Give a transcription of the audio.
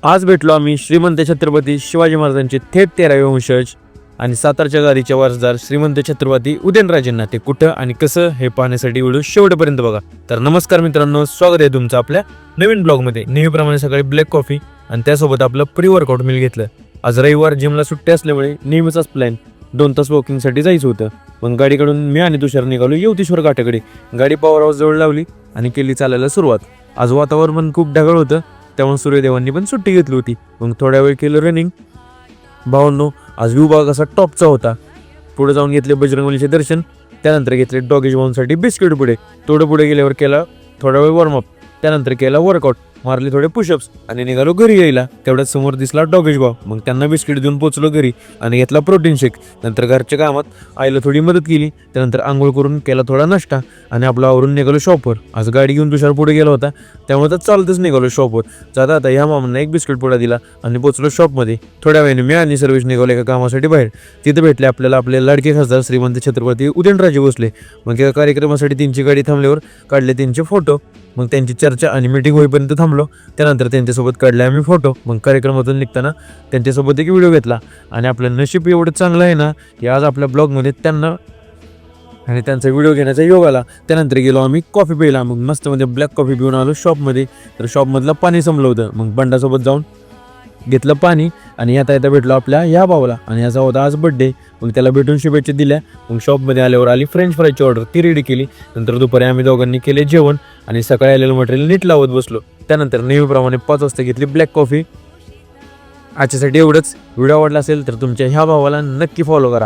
आज भेटलो आम्ही श्रीमंत छत्रपती शिवाजी महाराजांचे थेट 13वे वंशज आणि सातारच्या गादीचे वारसदार श्रीमंत छत्रपती उदयनराजेंना ते कुठं आणि कसं हे पाहण्यासाठी व्हिडिओ शेवटपर्यंत बघा. तर नमस्कार मित्रांनो, स्वागत आहे तुमचं आपल्या नवीन ब्लॉगमध्ये. नेहमीप्रमाणे सकाळी ब्लॅक कॉफी आणि त्यासोबत आपलं प्री वर्कआउट मिल घेतलं. आज रविवार, जिमला सुट्टी असल्यामुळे नेहमीचाच प्लॅन 2 तास वॉकिंगसाठी जायचं होतं. मग गाडीकडून मी आणि तुषार निघालो येवतेश्वर घाटाकडे. गाडी पॉवर हाऊस जवळ लावली आणि केली चालायला सुरुवात. आज वातावरण पण खूप ढगाळ होतं, त्यामुळे सूर्यदेवांनी पण सुट्टी घेतली होती. मग थोड्या वेळ केलं रनिंग. भावांनो, आज व्ह्यू बघा कसा टॉपचा होता. पुढे जाऊन घेतले बजरंगबलीचे दर्शन, त्यानंतर घेतले डॉगेज भाऊंसाठी बिस्किट. पुढे गेल्यावर केला थोडा वेळ वॉर्मअप, त्यानंतर केला वर्कआउट, मारले थोडे पुशअप्स आणि निघालो घरी यायला. तेवढ्याच समोर दिसला डॉगेज भाऊ. मग त्यांना बिस्किट देऊन पोचलो घरी आणि घेतला प्रोटीन शेक. नंतर घरच्या कामात आईला थोडी मदत केली. त्यानंतर आंघोळ करून केला थोडा नाश्ता आणि आपला आवरून निघालो शॉपवर. आज गाडी घेऊन तुषार पुढे गेला होता, त्यामुळे तर चालतच निघालो शॉपवर. जाता आता ह्या मामांना एक बिस्किट पुडा दिला आणि पोचलो शॉपमध्ये. थोड्या वेळाने मी आणि सर्विस निघालो एका कामासाठी बाहेर. तिथे भेटले आपल्याला आपले लाडके खासदार श्रीमंत छत्रपती उदयनराजे भोसले. मग एका कार्यक्रमासाठी त्यांची गाडी थांबल्यावर काढले त्यांचे फोटो. मग त्यांची चर्चा आणि मीटिंग होईपर्यंत थांबलो. त्यानंतर त्यांच्यासोबत काढले आम्ही फोटो. मग कार्यक्रमातून निघताना त्यांच्यासोबत एक व्हिडिओ घेतला. आणि आपलं नशीब एवढं चांगलं आहे ना की आज आपल्या ब्लॉगमध्ये त्यांना आणि त्यांचा व्हिडिओ घेण्याचा योग आला. त्यानंतर गेलो आम्ही कॉफी प्यायला. मग मस्तमध्ये ब्लॅक कॉफी पिऊन आलो शॉपमध्ये. तर शॉपमधलं पाणी संपलं होतं. मग बंडासोबत जाऊन घेतलं पाणी आणि येता भेटलो आपल्या या भावाला. आणि याचा होता आज बड्डे. मग त्याला भेटून शुभेच्छा दिल्या. मग शॉपमध्ये आल्यावर आली फ्रेंच फ्राईजची ऑर्डर, ती रेडी केली. नंतर दुपारी आम्ही दोघांनी केले जेवण आणि सकाळी आलेलं मटेरियल नीट लावत बसलो. त्यानंतर नेहमीप्रमाणे 5 वाजता घेतली ब्लॅक कॉफी. आजच्यासाठी एवढंच. व्हिडिओ आवडला असेल तर तुमच्या ह्या भावाला नक्की फॉलो करा.